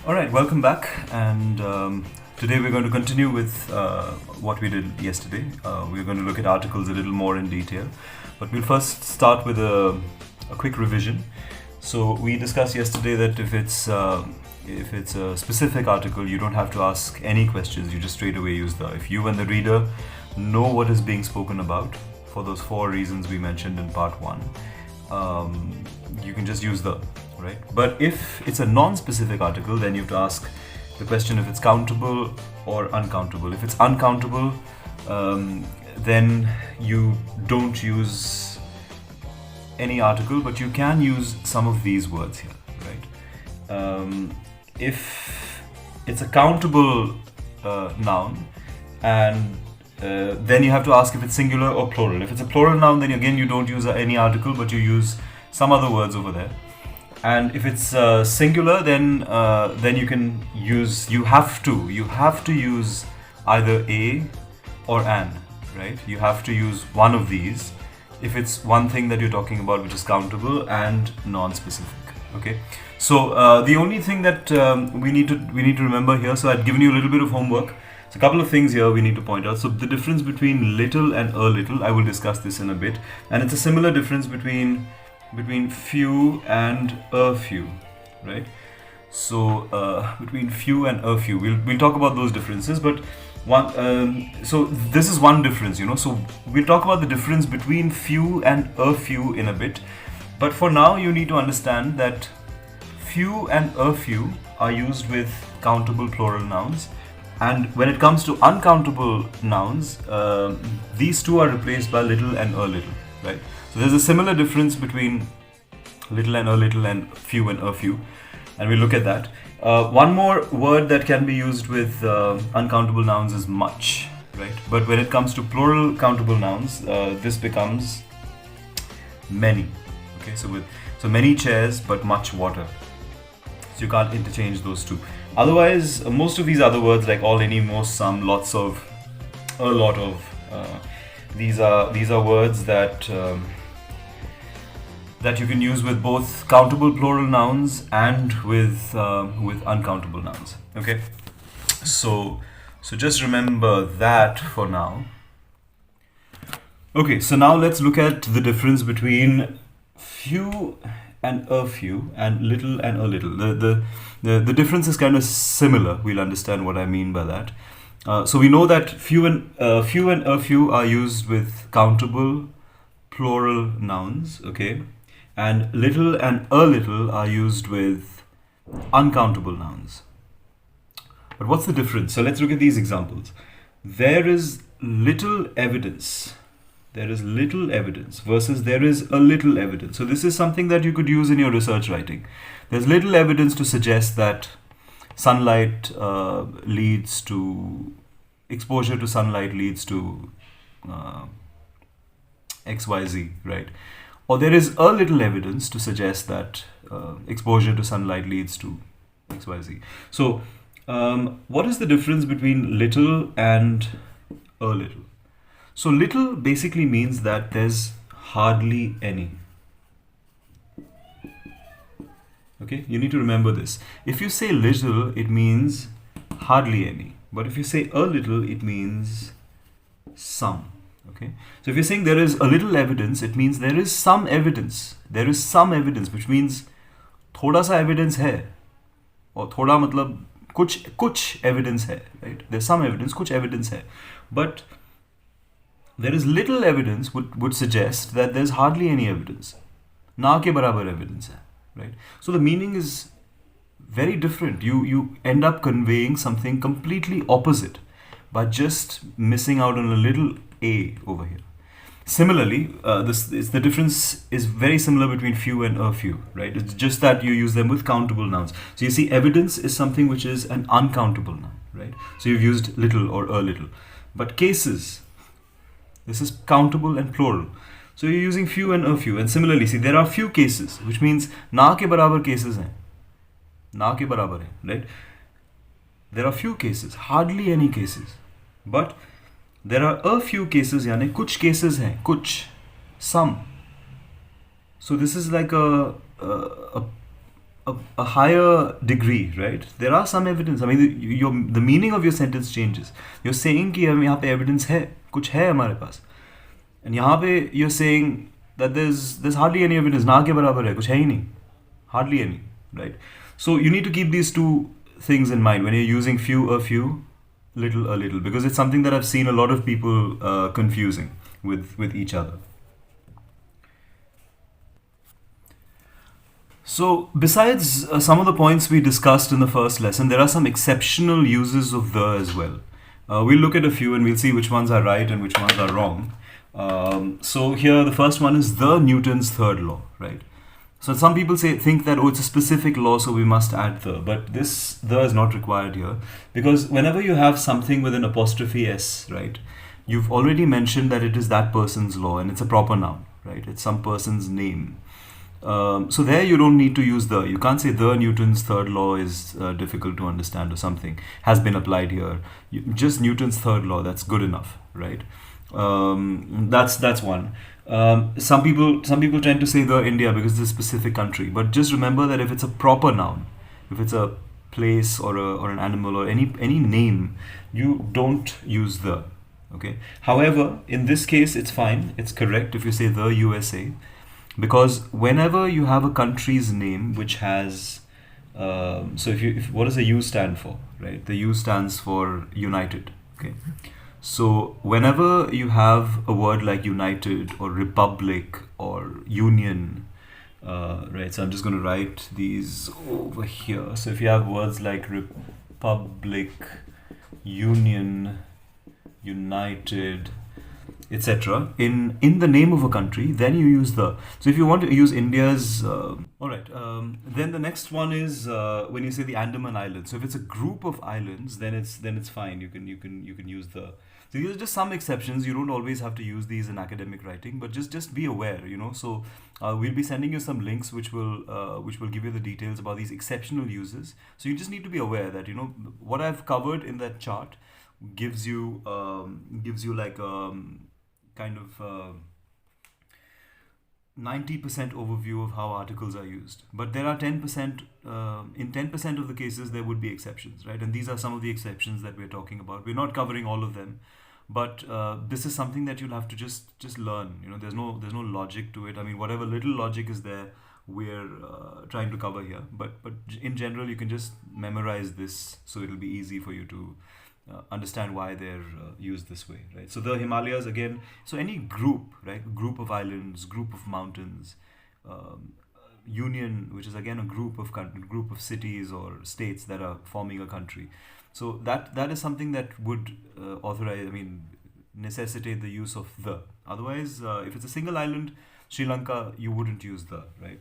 All right, welcome back. And today we're going to continue with what we did yesterday. We're going to look at articles a little more in detail. But we'll first start with a quick revision. So we discussed yesterday that if it's a specific article, you don't have to ask any questions. You just straight away use the. If you and the reader know what is being spoken about for those 4 reasons we mentioned in part 1, you can just use the. Right? But if it's a non-specific article, then you have to ask the question if it's countable or uncountable. If it's uncountable, then you don't use any article, but you can use some of these words here, right? If it's a countable noun, and then you have to ask if it's singular or plural. If it's a plural noun, then again you don't use any article, but you use some other words over there. And if it's singular, then you have to use either a or an, right? You have to use one of these if it's one thing that you're talking about which is countable and non-specific. Okay, so the only thing that we need to remember here. So I've given you a little bit of homework. So a couple of things here we need to point out. So the difference between little and a little, I will discuss this in a bit, and it's a similar difference between few and a few, right? So between few and a few, we'll talk about those differences. But so this is one difference, So we'll talk about the difference between few and a few in a bit. But for now, you need to understand that few and a few are used with countable plural nouns, and when it comes to uncountable nouns, these two are replaced by little and a little, right? So there's a similar difference between little and a little and few and a few, and we'll look at that. One more word that can be used with uncountable nouns is much, right? But when it comes to plural countable nouns, this becomes many. Okay, so many chairs but much water. So you can't interchange those two. Otherwise, most of these other words like all, any, most, some, lots of, a lot of, these are words that you can use with both countable plural nouns and with uncountable nouns. Okay, so just remember that for now. Okay, so now let's look at the difference between few and a few and little and a little. The difference is kind of similar. We'll understand what I mean by that. So we know that few and a few are used with countable plural nouns, okay, and little and a little are used with uncountable nouns. But what's the difference? So let's look at these examples. There is little evidence. There is little evidence versus there is a little evidence. So this is something that you could use in your research writing. There's little evidence to suggest that sunlight leads to exposure to sunlight leads to XYZ, right? Or there is a little evidence to suggest that exposure to sunlight leads to XYZ. So what is the difference between little and a little? So little basically means that there's hardly any. Okay, you need to remember this. If you say little, it means hardly any. But if you say a little, it means some. Okay, so if you're saying there is a little evidence, it means there is some evidence. There is some evidence, which means थोड़ा सा evidence है, और थोड़ा मतलब कुछ evidence है, right? There's some evidence, कुछ evidence है, but there is little evidence would suggest that there's hardly any evidence. ना के बराबर evidence है, right? So the meaning is very different. You end up conveying something completely opposite by just missing out on a little a over here. Similarly, the difference is very similar between few and a few, right? It's just that you use them with countable nouns. So you see, evidence is something which is an uncountable noun, right? So you've used little or a little. But cases, this is countable and plural. So you're using few and a few. And similarly, see, there are few cases, which means ना के बराबर cases हैं. ना के बराबर है, right? There are few cases, hardly any cases. But there are a few cases, यानी कुछ cases हैं, कुछ, some. So this is like a a higher degree, right? There are some evidence. I mean, the meaning of your sentence changes. You're saying कि हम यहाँ पे evidence है, कुछ है हमारे पास, and यहाँ पे you're saying that there's hardly any evidence. ना के बराबर है, कुछ है ही नहीं, hardly any, right? So you need to keep these two things in mind when you're using few, a few, little, a little, because it's something that I've seen a lot of people confusing with each other. So, besides some of the points we discussed in the first lesson, there are some exceptional uses of the as well. We'll look at a few and we'll see which ones are right and which ones are wrong. So, here the first one is the Newton's third law, right? So, some people think that, oh, it's a specific law, so we must add the. But this the is not required here, because whenever you have something with an apostrophe s, right, you've already mentioned that it is that person's law and it's a proper noun, right? It's some person's name. So there you don't need to use the. You can't say the Newton's third law is difficult to understand or something has been applied here. Just Newton's third law, that's good enough, right? That's one. Some people tend to say the India because it's a specific country, but just remember that if it's a proper noun, if it's a place or an animal or any name, you don't use the. Okay. However, in this case, it's fine. It's correct if you say the USA. Because whenever you have a country's name which has, so if what does the U stand for, right? The U stands for United, okay? So whenever you have a word like United or Republic or Union, right? So I'm just going to write these over here. So if you have words like Republic, Union, United, etc. in the name of a country, then you use the. So if you want to use India's, all right. Then the next one is when you say the Andaman Islands. So if it's a group of islands, then it's fine. You can use the. So these are just some exceptions. You don't always have to use these in academic writing, but just be aware. So we'll be sending you some links which will give you the details about these exceptional uses. So you just need to be aware that what I've covered in that chart gives you like kind of 90% overview of how articles are used, but there are 10%. In 10% of the cases, there would be exceptions, right? And these are some of the exceptions that we're talking about. We're not covering all of them, but this is something that you'll have to just learn. There's no logic to it. I mean, whatever little logic is there, we're trying to cover here. But in general, you can just memorize this, so it'll be easy for you to understand why they're used this way, right? So the Himalayas again. So any group, right? Group of islands, group of mountains, union, which is again a group of cities or states that are forming a country. So that is something that would necessitate the use of the. Otherwise, if it's a single island, Sri Lanka, you wouldn't use the, right?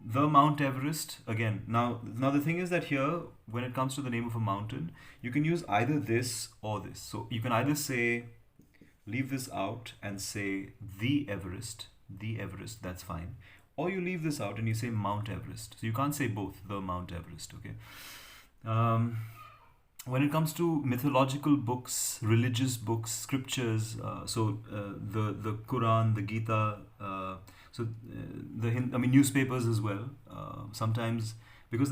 The Mount Everest, again, now the thing is that here, when it comes to the name of a mountain, you can use either this or this. So you can either say, leave this out and say the Everest, that's fine. Or you leave this out and you say Mount Everest. So you can't say both, the Mount Everest, okay? When it comes to mythological books, religious books, scriptures, the Quran, the Gita, newspapers as well. Sometimes because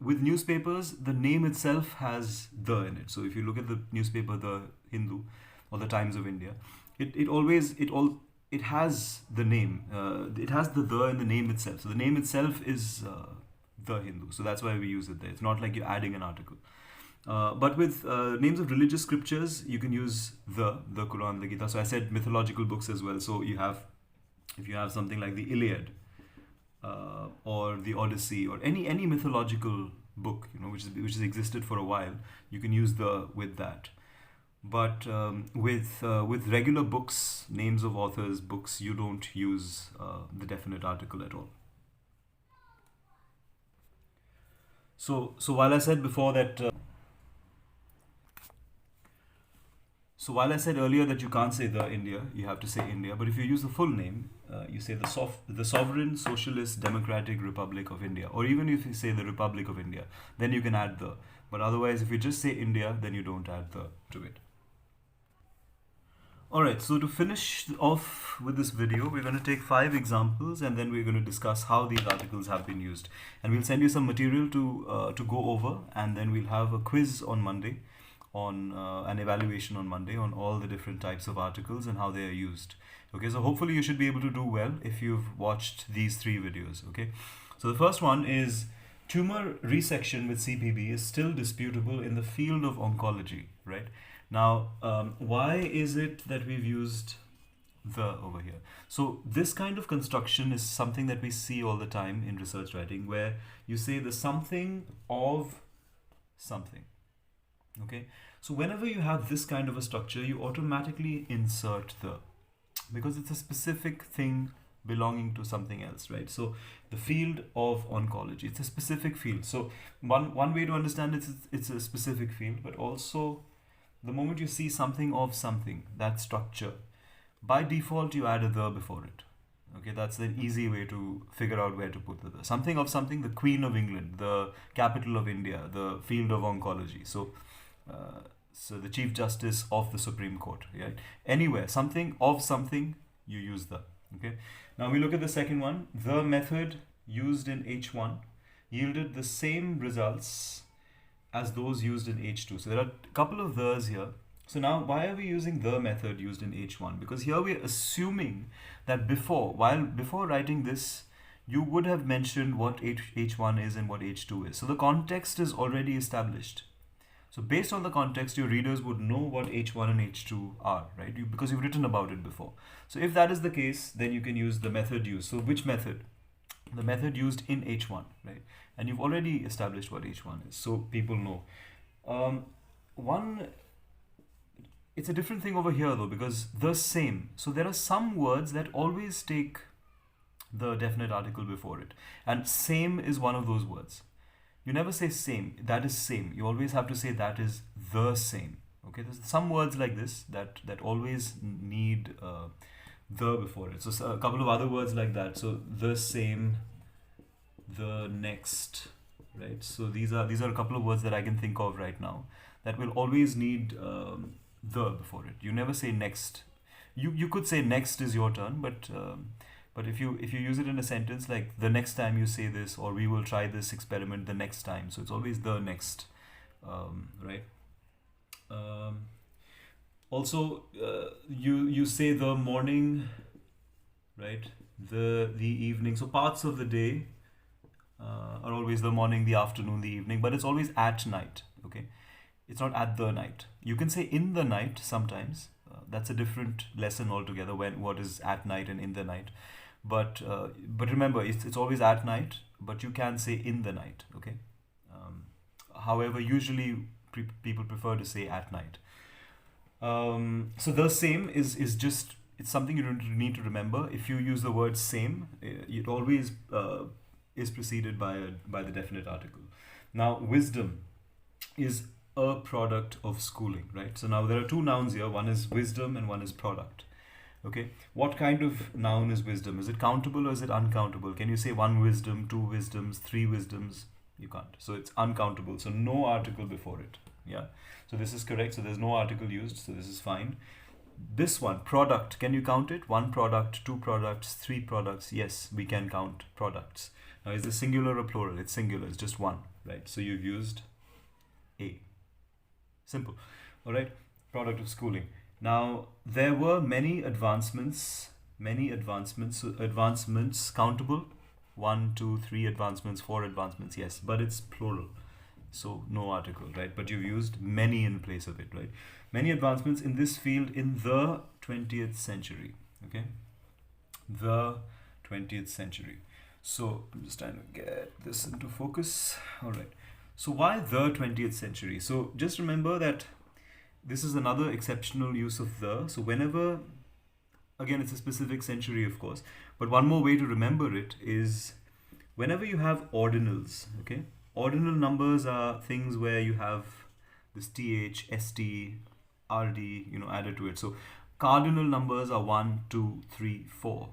with newspapers, the name itself has the in it. So if you look at the newspaper, the Hindu or the Times of India, it has the name. It has the in the name itself. So the name itself is the Hindu. So that's why we use it there. It's not like you're adding an article. But with names of religious scriptures, you can use the Quran, the Gita. So I said mythological books as well. So if you have something like the Iliad or the Odyssey or any mythological book, which has existed for a while, you can use the with that. But with regular books, names of authors, books, you don't use the definite article at all. So while I said before that. So while I said earlier that you can't say the India, you have to say India. But if you use the full name, you say the Sovereign Socialist Democratic Republic of India. Or even if you say the Republic of India, then you can add the. But otherwise, if you just say India, then you don't add the to it. Alright, so to finish off with this video, we're going to take 5 examples and then we're going to discuss how these articles have been used. And we'll send you some material to go over, and then we'll have a quiz on Monday, on an evaluation on Monday on all the different types of articles and how they are used. Okay, so hopefully you should be able to do well if you've watched these 3 videos. Okay, so the first one is tumor resection with CPB is still disputable in the field of oncology, right? Now, why is it that we've used the over here? So this kind of construction is something that we see all the time in research writing, where you say the something of something. Okay, so whenever you have this kind of a structure, you automatically insert the, because it's a specific thing belonging to something else, right? So the field of oncology, it's a specific field. So one way to understand it is it's a specific field, but also the moment you see something of something, that structure, by default you add a the before it. Okay, that's an easy way to figure out where to put the something of something, the Queen of England, the capital of India, the field of oncology. So so the Chief Justice of the Supreme Court, right? Anywhere, something of something, you use the. Okay, now we look at the second one. The method used in H1 yielded the same results as those used in H2. So there are a couple of the's here. So now why are we using the method used in H1? Because here we're assuming that before writing this, you would have mentioned what H1 is and what H2 is. So the context is already established. So based on the context, your readers would know what H1 and H2 are, right? Because you've written about it before. So if that is the case, then you can use the method used. So which method? The method used in H1, right? And you've already established what H1 is, so people know. It's a different thing over here though, because the same. So there are some words that always take the definite article before it, and same is one of those words. You never say same, that is same. You always have to say that is the same. Okay, there's some words like this that always need the before it. So a couple of other words like that. So the same, the next, right? So these are a couple of words that I can think of right now that will always need the before it. You never say next. You could say next is your turn, but if you use it in a sentence like the next time you say this, or we will try this experiment the next time. So it's always the next, right? Also, you say the morning, right? The evening. So parts of the day are always the morning, the afternoon, the evening, but it's always at night. Okay, it's not at the night. You can say in the night sometimes. That's a different lesson altogether. What is at night and in the night, but remember it's always at night. But you can say in the night. Okay. However, usually people prefer to say at night. So the same is just, it's something you don't need to remember. If you use the word same, it always is preceded by the definite article. Now wisdom is a product of schooling, right? So now there are 2 nouns here. One is wisdom and one is product. Okay, what kind of noun is wisdom? Is it countable or is it uncountable? Can you say 1 wisdom, 2 wisdoms, 3 wisdoms? You can't. So it's uncountable. So no article before it. Yeah. So this is correct. So there's no article used. So this is fine. This one, product. Can you count it? 1 product, 2 products, 3 products. Yes, we can count products. Now is this singular or plural? It's singular. It's just 1, right? So you've used A. Simple. All right. Product of schooling. Now there were many advancements. So advancements countable. 1, 2, 3 advancements, 4 advancements. Yes, but it's plural. So no article, right? But you've used many in place of it, right? Many advancements in this field in the 20th century. Okay, the 20th century. So I'm just trying to get this into focus. All right. So why the 20th century? So just remember that this is another exceptional use of the. So whenever, again, it's a specific century, of course. But one more way to remember it is whenever you have ordinals, okay? Ordinal numbers are things where you have this th, st, rd, added to it. So cardinal numbers are 1, 2, 3, 4.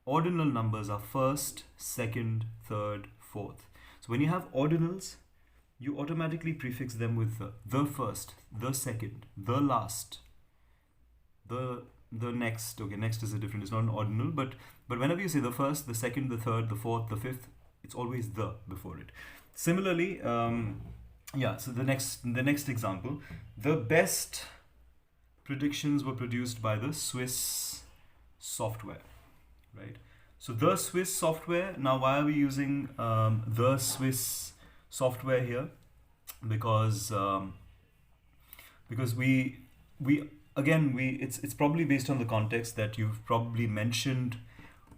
Ordinal numbers are first, second, third, fourth. So when you have ordinals, you automatically prefix them with the first, the second, the last, the next. Okay, next is a different. It's not an ordinal, but whenever you say the first, the second, the third, the fourth, the fifth, it's always the before it. Similarly, yeah. So the next example, the best predictions were produced by the Swiss software, right? So the Swiss software. Now, why are we using the Swiss software here? Because we again we it's probably based on the context that you've probably mentioned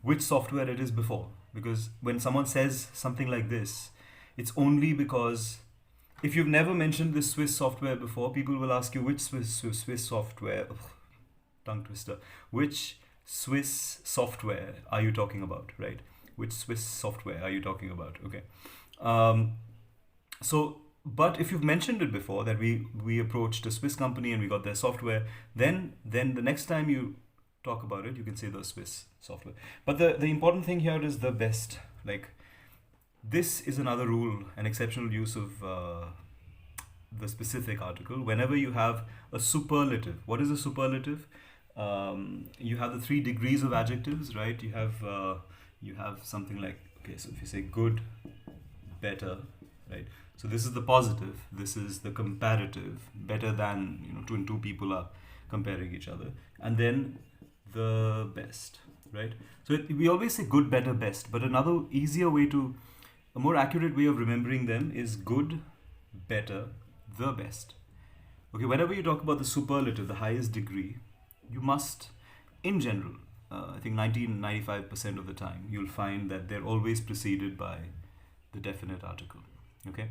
which software it is before. Because when someone says something like this, it's only because if you've never mentioned this Swiss software before, people will ask you which Swiss software. Ugh, tongue twister. Which Swiss software are you talking about, right? Which Swiss software are you talking about? Okay. So, but if you've mentioned it before that we approached a Swiss company and we got their software, then the next time you talk about it, you can say the Swiss software. But the important thing here is the best. Like, this is another rule, an exceptional use of the specific article. Whenever you have a superlative, what is a superlative? You have the 3 degrees of adjectives, right? You have something like, okay, so if you say good, better, right? So this is the positive, this is the comparative, better than, two people are comparing each other, and then the best, right? So we always say good, better, best, but another easier way a more accurate way of remembering them is good, better, the best. Okay, whenever you talk about the superlative, the highest degree, you must, in general, I think 95% of the time, you'll find that they're always preceded by the definite article. Okay,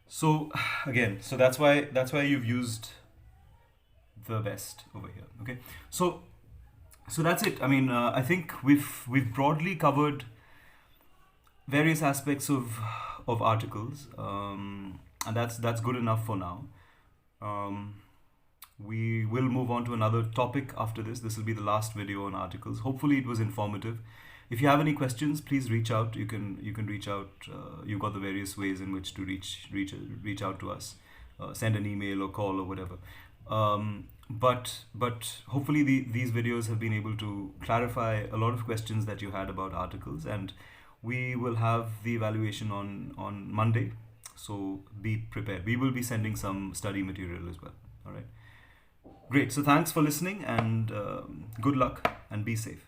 so again, so that's why you've used the best over here. Okay, so that's it. I mean, I think we've broadly covered various aspects of articles, and that's good enough for now. We will move on to another topic after this. This will be the last video on articles. Hopefully it was informative. If you have any questions, please reach out. You can reach out. You've got the various ways in which to reach out to us. Send an email or call or whatever. But hopefully these videos have been able to clarify a lot of questions that you had about articles, and we will have the evaluation on Monday. So be prepared. We will be sending some study material as well. All right. Great. So thanks for listening, and good luck and be safe.